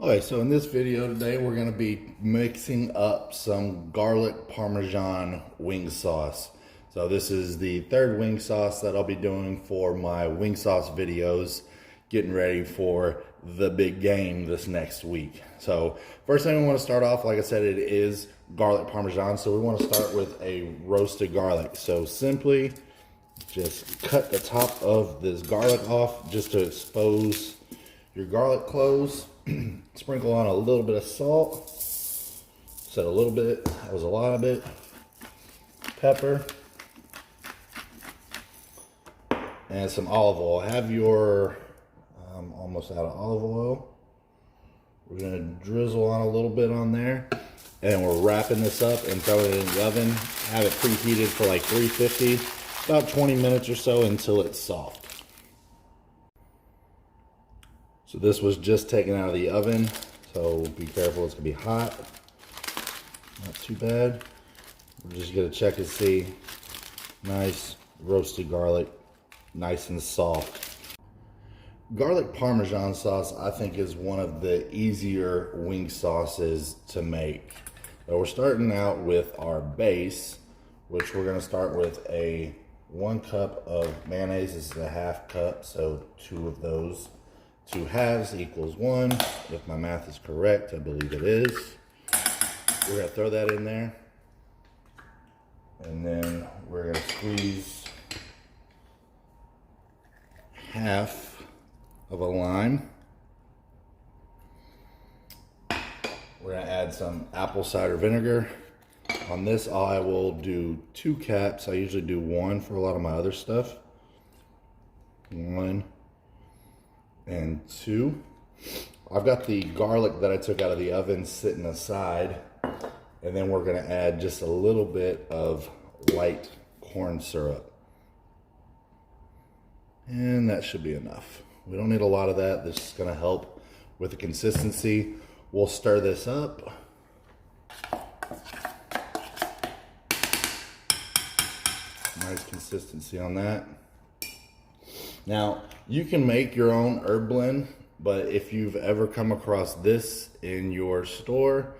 Okay, so in this video today, we're going to be mixing up some garlic Parmesan wing sauce. So this is the third wing sauce that I'll be doing for my wing sauce videos, getting ready for the big game this next week. So first thing we want to start off, like I said, it is garlic Parmesan. So we want to start with a roasted garlic. So simply just cut the top of this garlic off just to expose your garlic cloves. Sprinkle on a little bit of salt. Said a little bit, that was a lot of it. Pepper. And some olive oil. Have your, almost out of olive oil. We're gonna drizzle on a little bit on there. And we're wrapping this up and throwing it in the oven. Have it preheated for like 350, about 20 minutes or so until it's soft. So this was just taken out of the oven, so be careful, it's gonna be hot. Not too bad. We're just gonna check and see. Nice roasted garlic, nice and soft. Garlic Parmesan sauce, I think, is one of the easier wing sauces to make. So we're starting out with our base, which we're gonna start with a 1 cup of mayonnaise. This is a half cup, so 2 of those. 2 halves equals 1. If my math is correct, I believe it is. We're gonna throw that in there. And then we're gonna squeeze half of a lime. We're gonna add some apple cider vinegar. On this, I will do 2 caps. I usually do 1 for a lot of my other stuff. 1 and 2. I've got the garlic that I took out of the oven sitting aside, and then we're gonna add just a little bit of light corn syrup. And that should be enough. We don't need a lot of that. This is gonna help with the consistency. We'll stir this up. Nice consistency on that. Now, you can make your own herb blend, but if you've ever come across this in your store,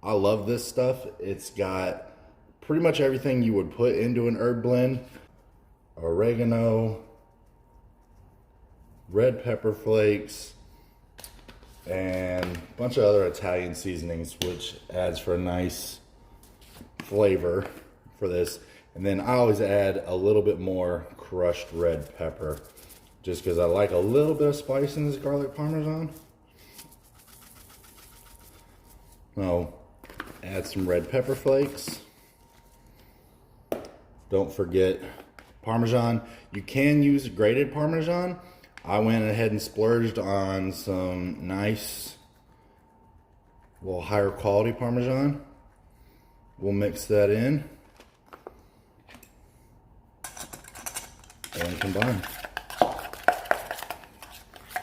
I love this stuff. It's got pretty much everything you would put into an herb blend. Oregano, red pepper flakes, and a bunch of other Italian seasonings, which adds for a nice flavor for this. And then I always add a little bit more crushed red pepper, just because I like a little bit of spice in this garlic Parmesan. Now, add some red pepper flakes. Don't forget Parmesan. You can use grated Parmesan. I went ahead and splurged on some nice, well, higher quality Parmesan. We'll mix that in and combine.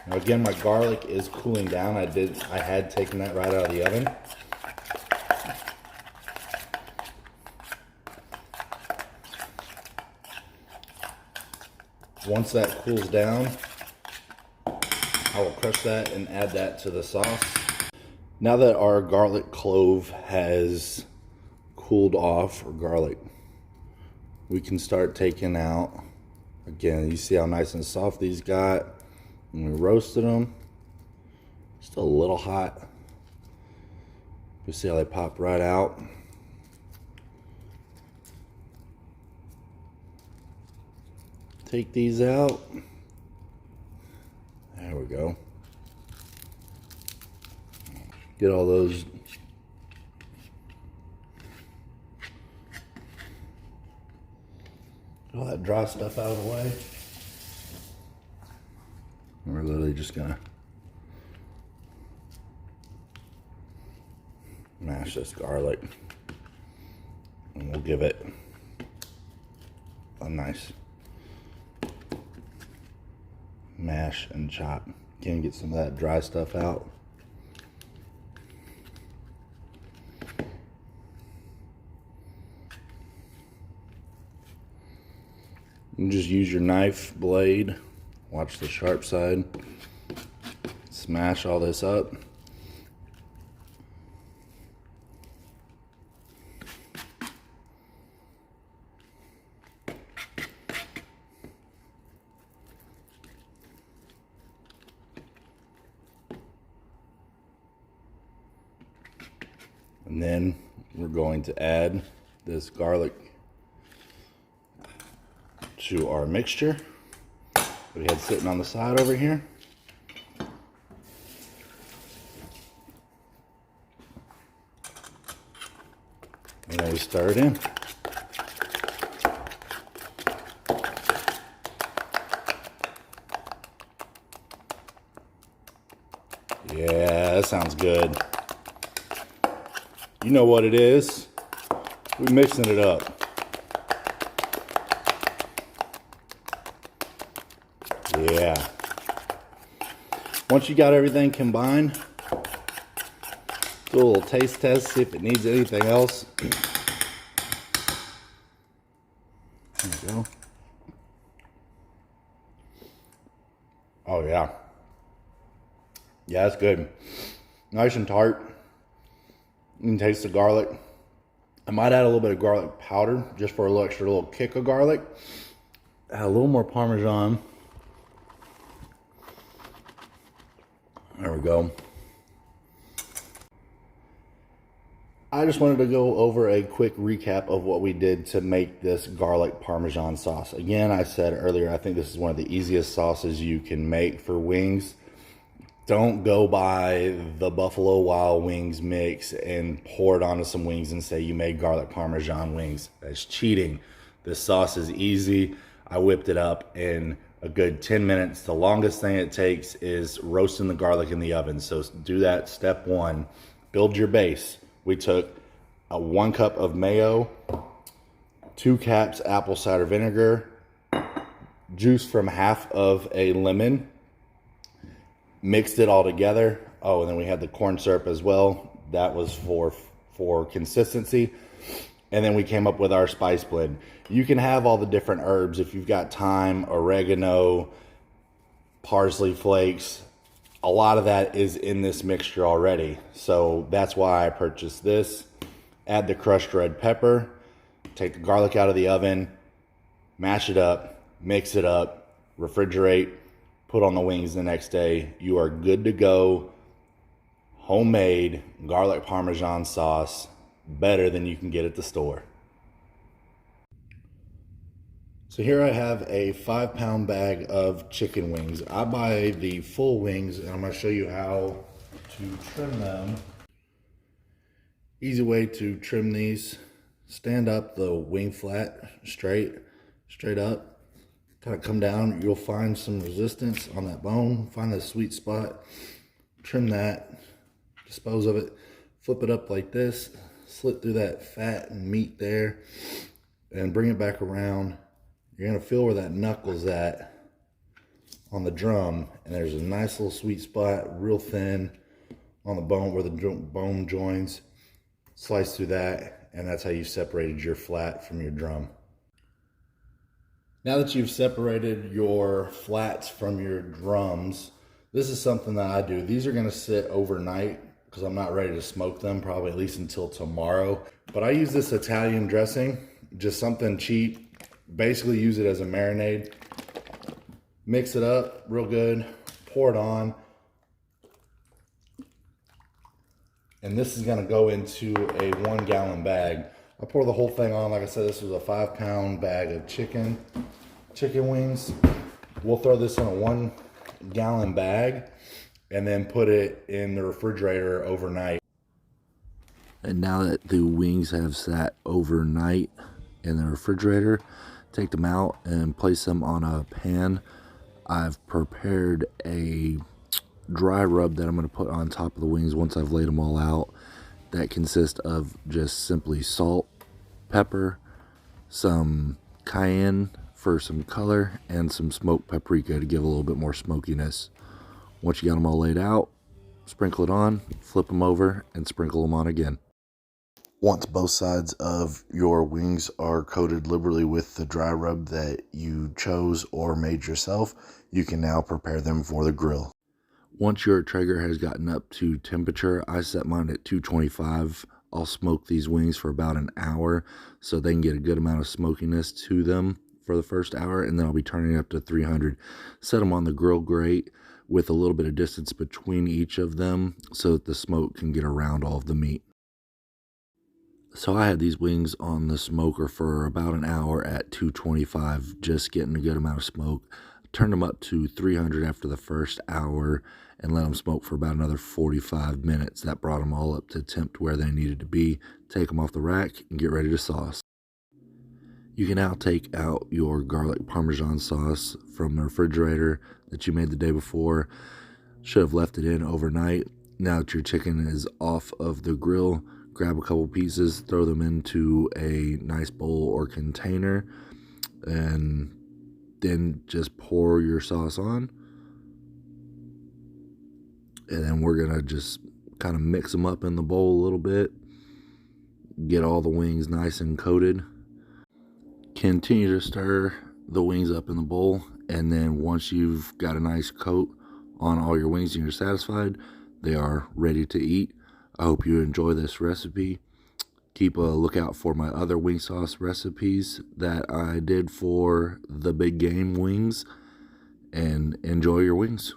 Now again, my garlic is cooling down. I had taken that right out of the oven. Once that cools down, I will crush that and add that to the sauce. Now that our garlic clove has cooled off, or garlic, we can start taking out. Again, you see how nice and soft these got. And we roasted them. Still a little hot. You see how they pop right out. Take these out. There we go. Get all those all that dry stuff out of the way. We're literally just gonna mash this garlic, and we'll give it a nice mash and chop. Again, get some of that dry stuff out. And just use your knife blade. Watch the sharp side. Smash all this up. And then we're going to add this garlic to our mixture we had sitting on the side over here. And then we stir it in. Yeah, that sounds good. You know what it is? We're mixing it up. Yeah. Once you got everything combined, do a little taste test, see if it needs anything else. There we go. Oh yeah. Yeah, it's good. Nice and tart. You can taste the garlic. I might add a little bit of garlic powder just for a little extra little kick of garlic. Add a little more Parmesan. There we go. I just wanted to go over a quick recap of what we did to make this garlic Parmesan sauce. Again, I said earlier, I think this is one of the easiest sauces you can make for wings. Don't go buy the Buffalo Wild Wings mix and pour it onto some wings and say you made garlic Parmesan wings. That's cheating. This sauce is easy. I whipped it up in a good 10 minutes. The longest thing it takes is roasting the garlic in the oven. So do that, step one. Build your base. We took 1 cup of mayo, 2 caps apple cider vinegar, juice from half of a lemon, mixed it all together. Oh, and then we had the corn syrup as well. That was for consistency. And then we came up with our spice blend. You can have all the different herbs if you've got thyme, oregano, parsley flakes. A lot of that is in this mixture already. So that's why I purchased this. Add the crushed red pepper. Take the garlic out of the oven. Mash it up. Mix it up. Refrigerate. Put on the wings the next day. You are good to go. Homemade garlic Parmesan sauce. Better than you can get at the store. So here I have a 5-pound bag of chicken wings. I buy the full wings and I'm going to show you how to trim them. Easy way to trim these. Stand up the wing flat straight up. Kind of come down, you'll find some resistance on that bone. Find the sweet spot, trim that, dispose of it, flip it up like this, slit through that fat and meat there, and bring it back around. You're gonna feel where that knuckle's at on the drum, and there's a nice little sweet spot, real thin on the bone where the bone joins. Slice through that, and that's how you separated your flat from your drum. Now that you've separated your flats from your drums, this is something that I do. These are gonna sit overnight because I'm not ready to smoke them, probably at least until tomorrow. But I use this Italian dressing, just something cheap. Basically use it as a marinade. Mix it up real good, pour it on. And this is gonna go into a 1-gallon bag. I pour the whole thing on. Like I said, this was a 5-pound bag of chicken wings. We'll throw this in a 1-gallon bag and then put it in the refrigerator overnight. And now that the wings have sat overnight in the refrigerator, take them out and place them on a pan. I've prepared a dry rub that I'm going to put on top of the wings once I've laid them all out. That consists of just simply salt, pepper, some cayenne for some color, and some smoked paprika to give a little bit more smokiness. Once you got them all laid out, sprinkle it on, flip them over, and sprinkle them on again. Once both sides of your wings are coated liberally with the dry rub that you chose or made yourself, you can now prepare them for the grill. Once your Traeger has gotten up to temperature, I set mine at 225. I'll smoke these wings for about an hour so they can get a good amount of smokiness to them for the first hour, and then I'll be turning it up to 300. Set them on the grill grate with a little bit of distance between each of them so that the smoke can get around all of the meat. So I had these wings on the smoker for about an hour at 225, just getting a good amount of smoke. Turned them up to 300 after the first hour and let them smoke for about another 45 minutes. That brought them all up to temp to where they needed to be. Take them off the rack and get ready to sauce. You can now take out your garlic Parmesan sauce from the refrigerator that you made the day before. Should have left it in overnight. Now that your chicken is off of the grill, grab a couple pieces, throw them into a nice bowl or container, and then just pour your sauce on. And then we're gonna just kind of mix them up in the bowl a little bit, get all the wings nice and coated. Continue to stir the wings up in the bowl, and then once you've got a nice coat on all your wings and you're satisfied, they are ready to eat. I hope you enjoy this recipe. Keep a lookout for my other wing sauce recipes that I did for the Big Game wings, and enjoy your wings.